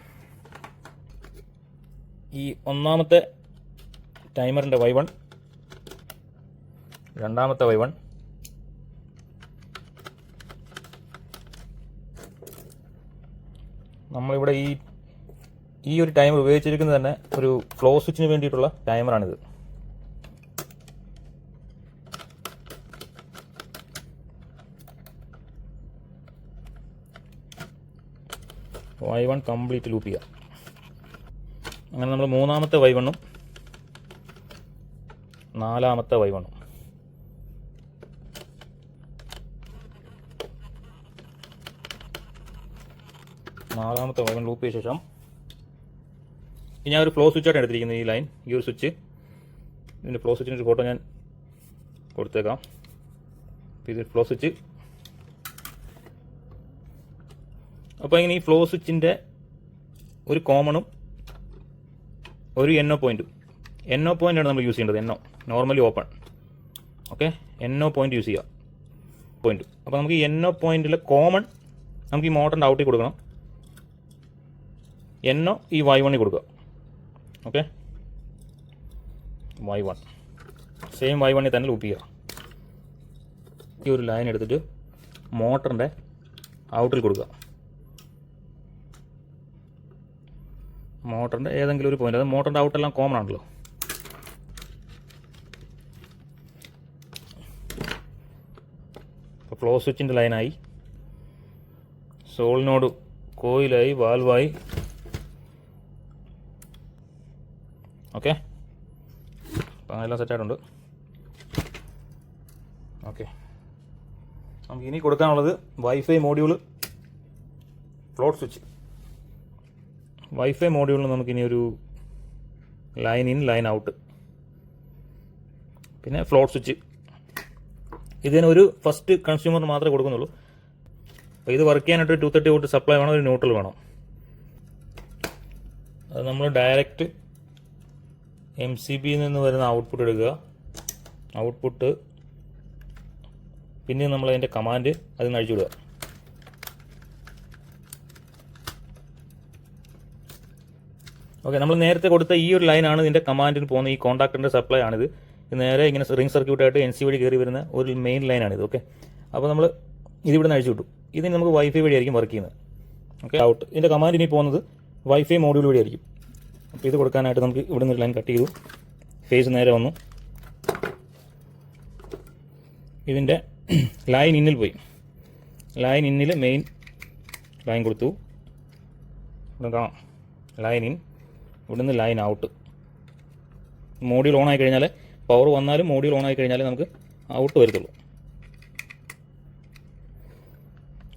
ഈ ഒന്നാമത്തെ ടൈമറിൻ്റെ Y1, രണ്ടാമത്തെ Y1, നമ്മളിവിടെ ഈ ഒരു ടൈമർ ഉപയോഗിച്ചിരിക്കുന്നത് തന്നെ ഒരു ഫ്ലോ സ്വിച്ചിന് വേണ്ടിയിട്ടുള്ള ടൈമറാണിത്. Y1 കംപ്ലീറ്റ് ലൂപ്പ് ചെയ്യാം. അങ്ങനെ നമ്മൾ മൂന്നാമത്തെ Y1-ഉം നാലാമത്തെ Y1-ഉം ലൂപ്പ് ചെയ്ത ശേഷം ഞാൻ ഒരു ഫ്ലോ സ്വിച്ചാണ് എടുത്തിരിക്കുന്നത്. ഈ ലൈൻ, ഈ ഒരു സ്വിച്ച്, ഇതിൻ്റെ ഫ്ലോ സ്വിച്ചിൻ്റെ ഒരു ഫോട്ടോ ഞാൻ കൊടുത്തേക്കാം. ഇത് ഫ്ലോ സ്വിച്ച്. അപ്പോൾ ഇങ്ങനെ ഈ ഫ്ലോ സ്വിച്ചിൻ്റെ ഒരു കോമണും ഒരു NO പോയിൻറ്റും, NO പോയിൻ്റാണ് നമ്മൾ യൂസ് ചെയ്യേണ്ടത്. NO normally open. Okay, NO point use ചെയ്യുക, പോയിൻറ്റ്. അപ്പോൾ നമുക്ക് ഈ NO പോയിൻറ്റിലെ കോമൺ നമുക്ക് ഈ മോട്ടറിൻ്റെ ഔട്ടിൽ കൊടുക്കണം. NO ഈ Y1 കൊടുക്കുക. ഓക്കെ, Y1 സെയിം Y1 തന്നെ ലൂപ്പ് ചെയ്യുക. ഈ ഒരു ലൈൻ എടുത്തിട്ട് മോട്ടറിൻ്റെ ഔട്ടിൽ കൊടുക്കുക. മോട്ടറിൻ്റെ ഏതെങ്കിലും ഒരു പോയിന്റ്, അത് മോട്ടറിൻ്റെ ഔട്ടെല്ലാം കോമൺ ആണല്ലോ. ഇപ്പോൾ ഫ്ലോ സ്വിച്ചിൻ്റെ ലൈനായി, സോളിനോട് കോയിലായി, വാൽവായി. ഓക്കെ, അപ്പം അതെല്ലാം സെറ്റായിട്ടുണ്ട്. ഓക്കെ, നമുക്ക് ഇനി കൊടുക്കാനുള്ളത് wifi module, float switch. Wifi മോഡ്യൂളിന് നമുക്കിനി ഒരു ലൈൻ ഇൻ, ലൈൻ ഔട്ട്, പിന്നെ ഫ്ലോട്ട് സ്വിച്ച്. ഇതിനൊരു ഫസ്റ്റ് കൺസ്യൂമർ മാത്രമേ കൊടുക്കുന്നുള്ളൂ. അപ്പോൾ ഇത് വർക്ക് ചെയ്യാനായിട്ട് 230 വോൾട്ട് സപ്ലൈ വേണം, ഒരു ന്യൂട്രൽ വേണം. അത് നമ്മൾ ഡയറക്റ്റ് MCBയിൽ നിന്ന് വരുന്ന ഔട്ട്പുട്ട് എടുക്കുക. ഔട്ട്പുട്ട് പിന്നെ നമ്മൾ അതിൻ്റെ കമാൻഡ് അതിൽ നിന്ന് അഴിച്ചു വിടുക. ഓക്കെ, നമ്മൾ നേരത്തെ കൊടുത്ത ഈ ഒരു ലൈനാണ് ഇതിൻ്റെ കമാൻഡിന് പോകുന്ന ഈ കോൺടാക്ടറിൻ്റെ സപ്ലൈ ആണിത്. ഇത് നേരെ ഇങ്ങനെ റിംഗ് സർക്യൂട്ടായിട്ട് NC വഴി കയറി വരുന്ന ഒരു മെയിൻ ലൈനാണിത്. ഓക്കെ, അപ്പോൾ നമ്മൾ ഇതിവിടെ നിന്ന് അഴിച്ചു വിട്ടു. ഇതിന് നമുക്ക് വൈഫൈ വഴിയായിരിക്കും വർക്ക് ചെയ്യുന്നത്. ഓക്കെ, ഔട്ട് ഇതിൻ്റെ കമാൻഡ് ഇനി പോകുന്നത് വൈഫൈ മോഡ്യൂൾ വഴിയായിരിക്കും. അപ്പോൾ ഇത് കൊടുക്കാനായിട്ട് നമുക്ക് ഇവിടെ നിന്ന് ലൈൻ കട്ട് ചെയ്തു, ഫേസ് നേരെ വന്നു, ഇതിൻ്റെ ലൈൻ ഇന്നിൽ പോയി. ലൈൻ ഇന്നിൽ മെയിൻ ലൈൻ കൊടുത്തു. ഇവിടെ കാണാം ലൈൻ ഇൻ, ഇവിടുന്ന് ലൈൻ ഔട്ട്. മോഡ്യൂൾ ഓൺ ആയി കഴിഞ്ഞാൽ, പവർ വന്നാലും മോഡ്യൂൾ ഓൺ ആയി കഴിഞ്ഞാൽ നമുക്ക് ഔട്ട് വരത്തുള്ളൂ.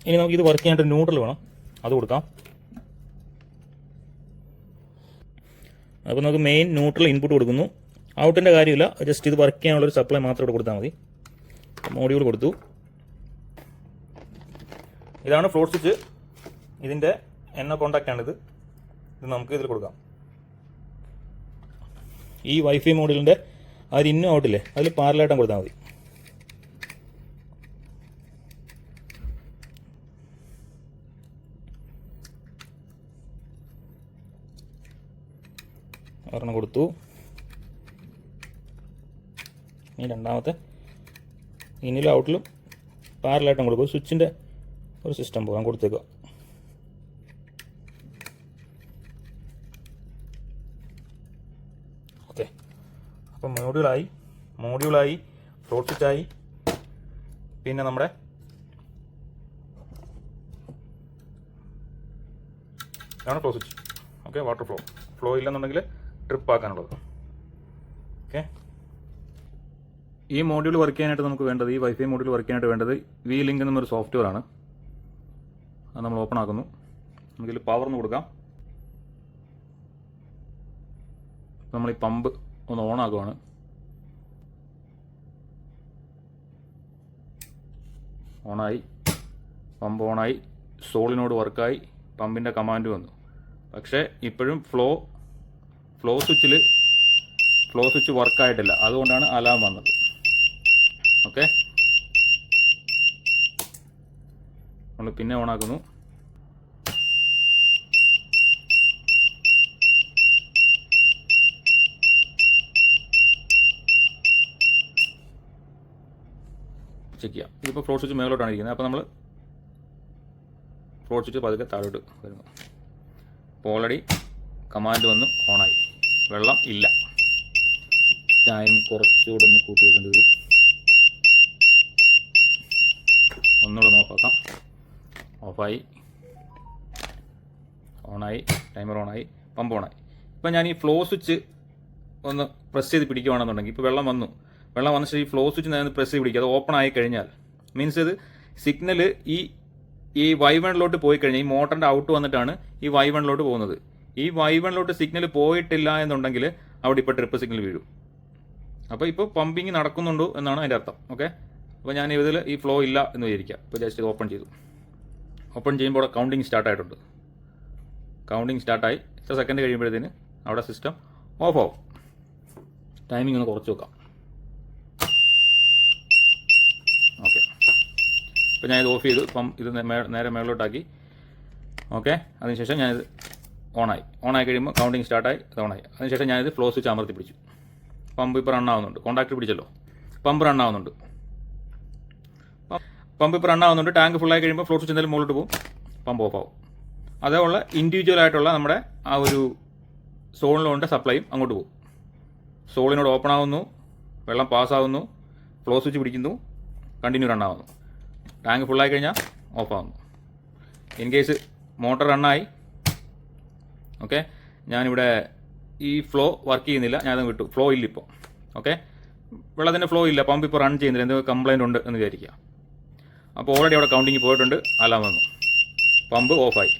ഇനി നമുക്ക് ഇത് വർക്ക് ചെയ്യാനായിട്ട് ന്യൂട്രൽ വേണം, അത് കൊടുക്കാം. അപ്പോൾ നമുക്ക് മെയിൻ ന്യൂട്രൽ ഇൻപുട്ട് കൊടുക്കുന്നു. ഔട്ടിൻ്റെ കാര്യമില്ല, ജസ്റ്റ് ഇത് വർക്ക് ചെയ്യാനുള്ളൊരു സപ്ലൈ മാത്രം ഇവിടെ കൊടുത്താൽ മതി. മോഡ്യൂൾ കൊടുത്തു. ഇതാണ് ഫ്ലോട്ട് സ്വിച്ച്. ഇതിൻ്റെ എണ്ണ കോണ്ടാക്റ്റാണിത്. ഇത് നമുക്ക് ഇതിൽ കൊടുക്കാം. ഈ വൈഫൈ മോഡലിൻ്റെ ആ ഒരു ഇന്നും ഔട്ടില്ലേ, അതിൽ പാരലായിട്ടും കൊടുത്താൽ മതി. ഒരെണ്ണം കൊടുത്തു. ഇനി രണ്ടാമത്തെ ഇനിയിലും ഔട്ടിലും പാരലായിട്ടും കൊടുക്കും. സ്വിച്ചിൻ്റെ ഒരു സിസ്റ്റം പോകാൻ കൊടുത്തേക്കുക. ഓക്കെ, അപ്പം മോഡ്യൂളായി ഫ്ലോട്ട് സ്വിച്ചായി. പിന്നെ നമ്മുടെ ഇതാണ് flow switch. Okay, water flow ഇല്ലെന്നുണ്ടെങ്കിൽ ട്രിപ്പ് ആക്കാനുള്ളത്. ഓക്കെ, ഈ മോഡ്യൂൾ വർക്ക് ചെയ്യാനായിട്ട് നമുക്ക് വേണ്ടത്, ഈ വൈഫൈ മോഡ്യൂൾ വർക്ക് ചെയ്യാനായിട്ട് വേണ്ടത് വി ലിങ്ക് എന്നൊരു സോഫ്റ്റ്വെയർ ആണ്. അത് നമ്മൾ ഓപ്പൺ ആക്കുന്നു. നമുക്കിതിൽ പവർന്ന് കൊടുക്കാം. നമ്മൾ ഈ പമ്പ് ഒന്ന് ഓൺ ആക്കുവാണ്. ഓണായി, പമ്പ് ഓണായി, സോളിനോട് വർക്കായി, പമ്പിൻ്റെ കമാൻഡ് വന്നു. പക്ഷേ ഇപ്പോഴും ഫ്ലോ സ്വിച്ച് വർക്കായിട്ടില്ല. അതുകൊണ്ടാണ് അലാം വന്നത്. ഓക്കെ, നമ്മൾ പിന്നെ ഓണാക്കുന്നു. ചെക്ക് ചെയ്യാം. ഇതിപ്പോൾ ഫ്ലോട്ട് സ്വിച്ച് മേലോട്ടാണ് ഇരിക്കുന്നത്. അപ്പോൾ നമ്മൾ ഫ്ലോട്ട് സ്വിച്ച് പതുക്കെ താഴോട്ട് വരുന്നു. അപ്പോൾ ഓൾറെഡി കമാൻഡ് വന്ന് ഓണായി. വെള്ളം ഇല്ല. ടൈം കുറച്ചുകൂടെ ഒന്ന് കൂട്ടി വെക്കേണ്ടി വരും. ഒന്നുകൂടെ നോക്കാം. ഓഫായി, ഓണായി, ടൈമർ ഓണായി, പമ്പ് ഓണായി. ഇപ്പം ഞാൻ ഈ ഫ്ലോ സ്വിച്ച് ഒന്ന് പ്രസ് ചെയ്ത് പിടിക്കുകയാണെന്നുണ്ടെങ്കിൽ ഇപ്പോൾ വെള്ളം വന്നു ശേഷം ഈ ഫ്ലോ സ്വിച്ച് ഞാൻ പ്രസ് ചെയ്ത് പിടിക്കുക. അത് ഓപ്പൺ ആയി കഴിഞ്ഞാൽ മീൻസ് ഇത് സിഗ്നൽ ഈ Y1 പോയി കഴിഞ്ഞാൽ ഈ മോട്ടറിൻ്റെ ഔട്ട് വന്നിട്ടാണ് ഈ Y1 പോകുന്നത്. ഈ Y1 സിഗ്നൽ പോയിട്ടില്ല എന്നുണ്ടെങ്കിൽ അവിടെ ഇപ്പോൾ ട്രിപ്പ് സിഗ്നൽ വീഴും. അപ്പോൾ ഇപ്പോൾ പമ്പിങ് നടക്കുന്നുണ്ടോ എന്നാണ് അതിൻ്റെ അർത്ഥം. ഓക്കെ, അപ്പോൾ ഞാൻ ഇതിൽ ഈ ഫ്ലോ ഇല്ല എന്ന് വിചാരിക്കുക. ഇപ്പോൾ ജസ്റ്റ് ഇത് ഓപ്പൺ ചെയ്തു. ഓപ്പൺ ചെയ്യുമ്പോൾ അവിടെ കൗണ്ടിങ് സ്റ്റാർട്ടായിട്ടുണ്ട്. കൗണ്ടിങ് സ്റ്റാർട്ടായി. ഇത്ര സെക്കൻഡ് കഴിയുമ്പോഴത്തേന് അവിടെ സിസ്റ്റം ഓഫ് ആവും. ടൈമിംഗ് ഒന്ന് കുറച്ച് വെക്കാം. ഓക്കെ, ഇപ്പോൾ ഞാനിത് ഓഫ് ചെയ്തു. ഇത് നേരെ മേളിലോട്ടാക്കി. ഓക്കെ, അതിനുശേഷം ഞാനിത് ഓണായി കഴിയുമ്പോൾ കൗണ്ടിങ് സ്റ്റാർട്ടായി, ഇത് ഓണായി. അതിനുശേഷം ഞാനിത് ഫ്ലോ സ്വിച്ച് അമർത്തി പിടിച്ചു. പമ്പ് ഇപ്പോൾ റണ്ണാവുന്നുണ്ട്. കോൺടാക്ട് പിടിച്ചല്ലോ, പമ്പ് റണ്ണാവുന്നുണ്ട്. ടാങ്ക് ഫുള്ളായി കഴിയുമ്പോൾ ഫ്ലോ സ്വിച്ച് എന്തായാലും മുകളിലോട്ട് പോകും, പമ്പ് ഓഫ് ആവും. അതേപോലെ ഇൻഡിവിജ്വൽ ആയിട്ടുള്ള നമ്മുടെ ആ ഒരു സോളിനോടെ സപ്ലൈയും അങ്ങോട്ട് പോകും. സോളിനോട് ഓപ്പൺ ആവുന്നു, വെള്ളം പാസ്സാവുന്നു, ഫ്ലോ സ്വിച്ച് പിടിക്കുന്നു, കണ്ടിന്യൂ റണ്ണാവുന്നു. ടാങ്ക് ഫുള്ളായി കഴിഞ്ഞാൽ ഓഫ് ആവുന്നു. ഇൻ കേസ് മോട്ടർ റണ്ണായി, ഓക്കെ, ഞാനിവിടെ ഈ ഫ്ലോ വർക്ക് ചെയ്യുന്നില്ല, ഞാനത് വിട്ടു. ഫ്ലോ ഇല്ല ഇപ്പോൾ. ഓക്കെ, വെള്ളത്തിൻ്റെ ഫ്ലോ ഇല്ല, പമ്പ് ഇപ്പോൾ റൺ ചെയ്യുന്നില്ല, എന്തെങ്കിലും കംപ്ലൈൻറ്റ് ഉണ്ട് എന്ന് വിചാരിക്കുക. അപ്പോൾ ഓൾറെഡി അവിടെ കൗണ്ടിങ് പോയിട്ടുണ്ട്, അലാം വന്നു, പമ്പ് ഓഫായി.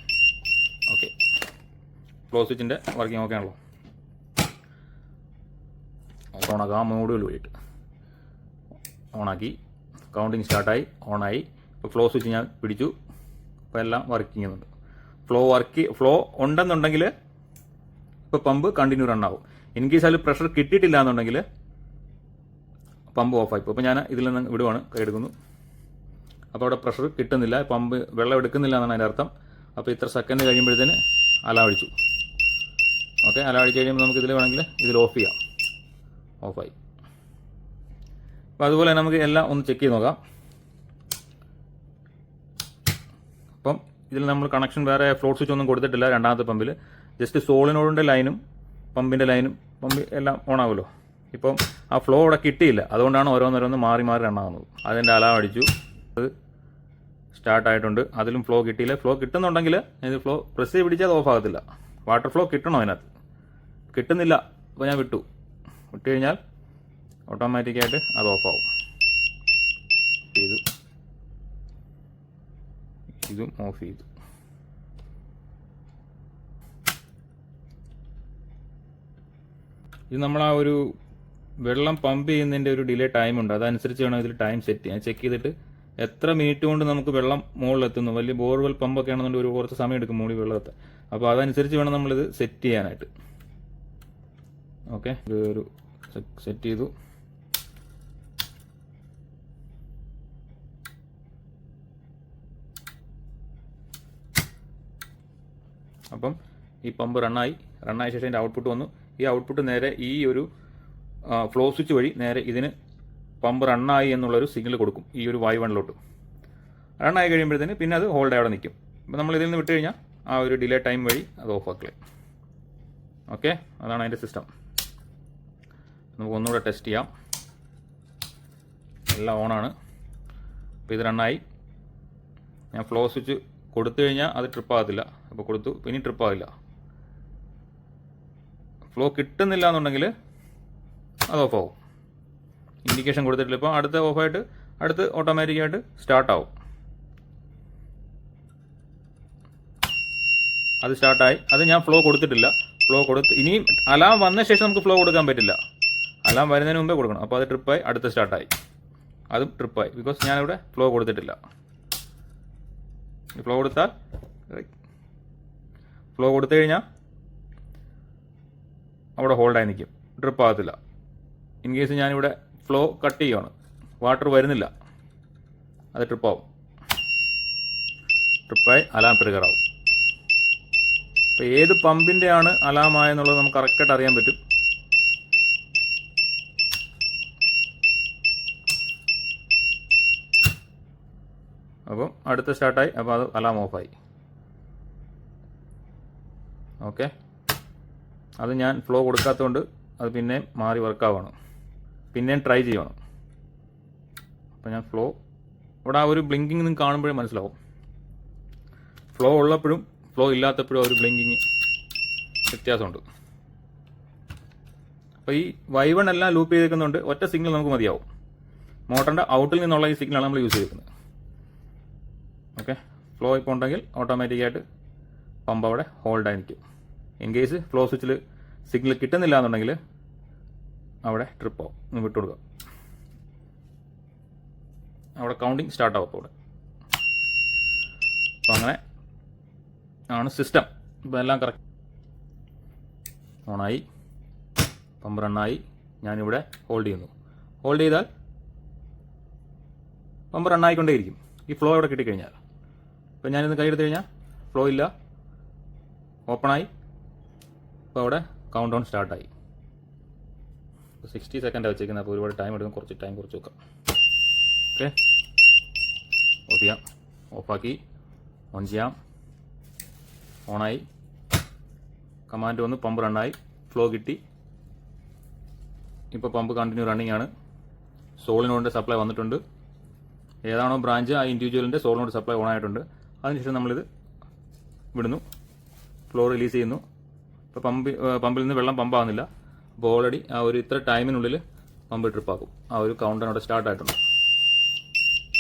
ഓക്കെ, ഫ്ലോ സ്വിച്ചിൻ്റെ വർക്കിംഗ് ഓക്കെ ആണല്ലോ. ഓണാക്കാം. ആ മോഡ്യൂൾ പോയിട്ട് ഓണാക്കി, കൗണ്ടിങ് സ്റ്റാർട്ടായി, ഓണായി. ഇപ്പോൾ ഫ്ലോ സ്വിച്ച് ഞാൻ പിടിച്ചു. ഇപ്പോൾ എല്ലാം വർക്ക് ചെയ്യുന്നുണ്ട്. ഫ്ലോ ഉണ്ടെന്നുണ്ടെങ്കിൽ ഇപ്പോൾ പമ്പ് കണ്ടിന്യൂ റണ്ണാവും. ഇൻ കേസ് അതിൽ പ്രഷർ കിട്ടിയിട്ടില്ല എന്നുണ്ടെങ്കിൽ പമ്പ് ഓഫായി. ഇപ്പോൾ ഞാൻ ഇതിൽ നിന്ന് വിടുവാണ്, കൈ എടുക്കുന്നു. അപ്പോൾ അവിടെ പ്രഷർ കിട്ടുന്നില്ല, പമ്പ് വെള്ളം എടുക്കുന്നില്ല എന്നാണ് അതിൻ്റെ അർത്ഥം. അപ്പോൾ ഇത്ര സെക്കൻഡ് കഴിയുമ്പോഴത്തേന് അലാം അടിച്ചു. ഓക്കെ, അലാം അടിച്ച് കഴിയുമ്പോൾ നമുക്ക് ഇതിൽ വേണമെങ്കിൽ ഇതിൽ ഓഫ് ചെയ്യാം. ഓഫായി. അപ്പോൾ അതുപോലെ നമുക്ക് എല്ലാം ഒന്ന് ചെക്ക് ചെയ്ത് നോക്കാം. അപ്പം ഇതിൽ നമ്മൾ കണക്ഷൻ വേറെ ഫ്ലോട്ട് സ്വിച്ച് ഒന്നും കൊടുത്തിട്ടില്ല. രണ്ടാമത്തെ പമ്പിൽ ജസ്റ്റ് സോളിനോഡിൻ്റെ ലൈനും പമ്പിൻ്റെ ലൈനും എല്ലാം ഓൺ ആവുമല്ലോ. ഇപ്പം ആ ഫ്ലോ അവിടെ കിട്ടിയില്ല, അതുകൊണ്ടാണ് ഓരോന്നോരോന്ന് മാറി റണ്ണാകുന്നത്. അതിൻ്റെ അലാം അടിച്ചു, അത് സ്റ്റാർട്ടായിട്ടുണ്ട്. അതിലും ഫ്ലോ കിട്ടിയില്ല. ഫ്ലോ കിട്ടുന്നുണ്ടെങ്കിൽ ഇത് ഫ്ലോ പ്രസ് ചെയ്ത് പിടിച്ചാൽ അത് ഓഫ് ആകത്തില്ല. വാട്ടർ ഫ്ലോ കിട്ടണോ അതിനകത്ത്? കിട്ടുന്നില്ല. അപ്പോൾ ഞാൻ വിട്ടു കഴിഞ്ഞാൽ ഓട്ടോമാറ്റിക്കായിട്ട് അത് ഓഫ് ആവും. ഇതും ഓഫ് ചെയ്തു. ഇത് നമ്മൾ ആ ഒരു വെള്ളം പമ്പ് ചെയ്യുന്നതിൻ്റെ ഒരു ഡിലേ ടൈമുണ്ട്, അതനുസരിച്ച് വേണം ഇതിൽ ടൈം സെറ്റ് ചെയ്യാൻ. ചെക്ക് ചെയ്തിട്ട് എത്ര മിനിറ്റ് കൊണ്ട് നമുക്ക് വെള്ളം മുകളിലെത്തുന്നു. വലിയ ബോർവെൽ പമ്പൊക്കെ ആണെന്നുണ്ടെങ്കിൽ ഒരു കുറച്ച് സമയം എടുക്കും മുകളിൽ വെള്ളമെത്താൻ. അപ്പോൾ അതനുസരിച്ച് വേണം നമ്മളിത് സെറ്റ് ചെയ്യാനായിട്ട്. ഓക്കെ, ഒരു സെറ്റ് ചെയ്തു. അപ്പം ഈ പമ്പ് റണ്ണായ ശേഷം അതിൻ്റെ ഔട്ട്പുട്ട് വന്നു. ഈ ഔട്ട്പുട്ട് നേരെ ഈ ഒരു ഫ്ലോ സ്വിച്ച് വഴി നേരെ ഇതിന് പമ്പ് റണ്ണായി എന്നുള്ളൊരു സിഗ്നൽ കൊടുക്കും ഈ ഒരു Y1 റണ്ണായി കഴിയുമ്പോഴത്തേന് പിന്നെ അത് ഹോൾഡ് അവിടെ നിൽക്കും. അപ്പോൾ നമ്മൾ ഇതിൽ നിന്ന് വിട്ട് കഴിഞ്ഞാൽ ആ ഒരു ഡിലേ ടൈം വഴി അത് ഓഫ് ആക്കുക. ഓക്കെ, അതാണ് അതിൻ്റെ സിസ്റ്റം. നമുക്ക് ഒന്നുകൂടെ ടെസ്റ്റ് ചെയ്യാം. എല്ലാം ഓണാണ്. അപ്പോൾ ഇത് റണ്ണായി. ഞാൻ ഫ്ലോ സ്വിച്ച് കൊടുത്തു കഴിഞ്ഞാൽ അത് ട്രിപ്പ് ആകത്തില്ല. അപ്പോൾ കൊടുത്തു, ഇനി ട്രിപ്പ് ആകില്ല. ഫ്ലോ കിട്ടുന്നില്ല എന്നുണ്ടെങ്കിൽ അത് ഓഫ് ആവും. ഇൻഡിക്കേഷൻ കൊടുത്തിട്ടില്ല. ഇപ്പോൾ അടുത്ത ഓഫായിട്ട് അടുത്ത് ഓട്ടോമാറ്റിക്കായിട്ട് സ്റ്റാർട്ടാവും. അത് സ്റ്റാർട്ടായി. അത് ഞാൻ ഫ്ലോ കൊടുത്തിട്ടില്ല. ഫ്ലോ കൊടുത്ത് ഇനിയും അലാം വന്ന ശേഷം നമുക്ക് ഫ്ലോ കൊടുക്കാൻ പറ്റില്ല. അലാം വരുന്നതിന് മുമ്പേ കൊടുക്കണം. അപ്പോൾ അത് ട്രിപ്പായി, അടുത്ത സ്റ്റാർട്ടായി, അതും ട്രിപ്പായി. ബിക്കോസ് ഞാനിവിടെ ഫ്ലോ കൊടുത്തിട്ടില്ല. ഫ്ലോ കൊടുത്താൽ ഫ്ലോ കൊടുത്തു കഴിഞ്ഞാൽ അവിടെ ഹോൾഡായി നിൽക്കും, ട്രിപ്പ് ആകത്തില്ല. ഇൻ കേസ് ഞാനിവിടെ ഫ്ലോ കട്ട് ചെയ്യുകയാണ്, വാട്ടർ വരുന്നില്ല, അത് ട്രിപ്പാവും. ട്രിപ്പായി അലാം ട്രിഗർ ആവും. അപ്പോൾ ഏത് പമ്പിൻ്റെ ആണ് അലാമായെന്നുള്ളത് നമുക്ക് കറക്റ്റായിട്ട് അറിയാൻ പറ്റും. അപ്പം അടുത്ത സ്റ്റാർട്ടായി. അപ്പോൾ അത് അലാം ഓഫായി. ഓക്കെ, അത് ഞാൻ ഫ്ലോ കൊടുക്കാത്തതുകൊണ്ട് അത് പിന്നെയും മാറി വർക്കാവണം, പിന്നെയും ട്രൈ ചെയ്യണം. അപ്പോൾ ഞാൻ ഫ്ലോ ഇവിടെ ആ ഒരു ബ്ലിങ്കിങ് നിങ്ങൾക്ക് കാണുമ്പോഴേ മനസ്സിലാവും. ഫ്ലോ ഉള്ളപ്പോഴും ഫ്ലോ ഇല്ലാത്തപ്പോഴും ഒരു ബ്ലിങ്കിങ് വ്യത്യാസമുണ്ട്. അപ്പോൾ ഈ Y1 എല്ലാം ലൂപ്പ് ചെയ്തേക്കുന്നുണ്ട്. ഒറ്റ സിഗ്നൽ നമുക്ക് മതിയാവും. മോട്ടറിൻ്റെ ഔട്ടിൽ നിന്നുള്ള ഈ സിഗ്നലാണ് നമ്മൾ യൂസ് ചെയ്തിരിക്കുന്നത്. ഓക്കെ, ഫ്ലോ ഇപ്പോൾ ഉണ്ടെങ്കിൽ ഓട്ടോമാറ്റിക്കായിട്ട് പമ്പ് അവിടെ ഹോൾഡായി നിൽക്കും. ഇൻ കേസ് ഫ്ലോ സ്വിച്ചിൽ സിഗ്നൽ കിട്ടുന്നില്ല എന്നുണ്ടെങ്കിൽ അവിടെ ട്രിപ്പ് ആവും. ഒന്ന് വിട്ടുകൊടുക്കുക. അവിടെ കൗണ്ടിങ് സ്റ്റാർട്ടാവും. അപ്പോൾ അവിടെ അപ്പോൾ അങ്ങനെ ആണ് സിസ്റ്റം. ഇപ്പോൾ എല്ലാം കറക്റ്റ് ഓണായി, പമ്പ് റണ്ണായി. ഞാനിവിടെ ഹോൾഡ് ചെയ്യുന്നു. ഹോൾഡ് ചെയ്താൽ പമ്പ് റണ്ണായിക്കൊണ്ടേയിരിക്കും. ഈ ഫ്ലോ ഇവിടെ കിട്ടിക്കഴിഞ്ഞാൽ. അപ്പോൾ ഞാനിന്ന് കൈ എടുത്തു കഴിഞ്ഞാൽ ഫ്ലോ ഇല്ല, ഓപ്പണായി. അപ്പോൾ അവിടെ കൗണ്ട് ഡൗൺ സ്റ്റാർട്ടായി. 60 സെക്കൻഡാണ് വെച്ചേക്കുന്നത്. അപ്പോൾ ഒരുപാട് ടൈം എടുക്കും. കുറച്ച് ടൈം കുറച്ച് വെക്കാം. ഓക്കെ, ഓഫ് ചെയ്യാം. ഓഫാക്കി ഓൺ ചെയ്യാം. ഓണായി, കമാൻഡ് വന്ന് പമ്പ് റണ്ണായി, ഫ്ലോ കിട്ടി. ഇപ്പോൾ പമ്പ് കണ്ടിന്യൂ റണ്ണിങ് ആണ്. സോളിനോടിൻ്റെ സപ്ലൈ വന്നിട്ടുണ്ട്. ഏതാണോ ബ്രാഞ്ച് ആ ഇൻഡിവിജ്വലിൻ്റെ സോളിനോട് സപ്ലൈ ഓൺ ആയിട്ടുണ്ട്. അതിനുശേഷം നമ്മളിത് വിടുന്നു, ഫ്ലോ റിലീസ് ചെയ്യുന്നു. ഇപ്പോൾ പമ്പിൽ നിന്ന് വെള്ളം പമ്പാകുന്നില്ല. അപ്പോൾ ഓൾറെഡി ആ ഒരു ഇത്ര ടൈമിനുള്ളിൽ പമ്പ് ട്രിപ്പാക്കും. ആ ഒരു കൗണ്ടർ അവിടെ സ്റ്റാർട്ടായിട്ടുണ്ട്.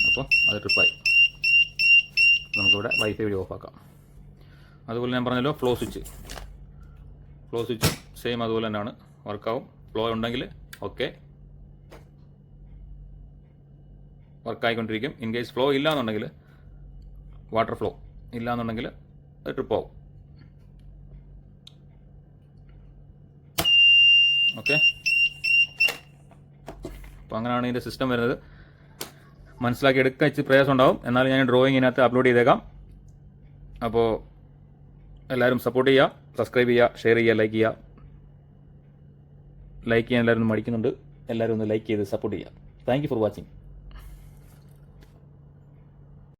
അപ്പോൾ അത് ട്രിപ്പായി. നമുക്കിവിടെ വൈഫൈ വഴി ഓഫാക്കാം. അതുപോലെ ഞാൻ പറഞ്ഞല്ലോ ഫ്ലോ സ്വിച്ച് സെയിം അതുപോലെ തന്നെയാണ്, വർക്കാവും. ഫ്ലോ ഉണ്ടെങ്കിൽ ഓക്കെ, വർക്കായിക്കൊണ്ടിരിക്കും. ഇൻ കേസ് ഫ്ലോ ഇല്ല എന്നുണ്ടെങ്കിൽ, വാട്ടർ ഫ്ലോ ഇല്ല എന്നുണ്ടെങ്കിൽ അത് ട്രിപ്പാവും. ഓക്കെ, അപ്പോൾ അങ്ങനെയാണ് ഇതിൻ്റെ സിസ്റ്റം വരുന്നത്. മനസ്സിലാക്കി എടുക്കാൻ ഇച്ചിരി പ്രയാസം ഉണ്ടാവും. എന്നാലും ഞാൻ ഡ്രോയിങ്ങിനകത്ത് അപ്ലോഡ് ചെയ്തേക്കാം. അപ്പോൾ എല്ലാവരും സപ്പോർട്ട് ചെയ്യുക, സബ്സ്ക്രൈബ് ചെയ്യുക, ഷെയർ ചെയ്യുക, ലൈക്ക് ചെയ്യുക. ലൈക്ക് ചെയ്യാൻ എല്ലാവരും ഒന്ന് മടിക്കുന്നുണ്ട്. എല്ലാവരും ഒന്ന് ലൈക്ക് ചെയ്ത് സപ്പോർട്ട് ചെയ്യുക. Thank you for watching.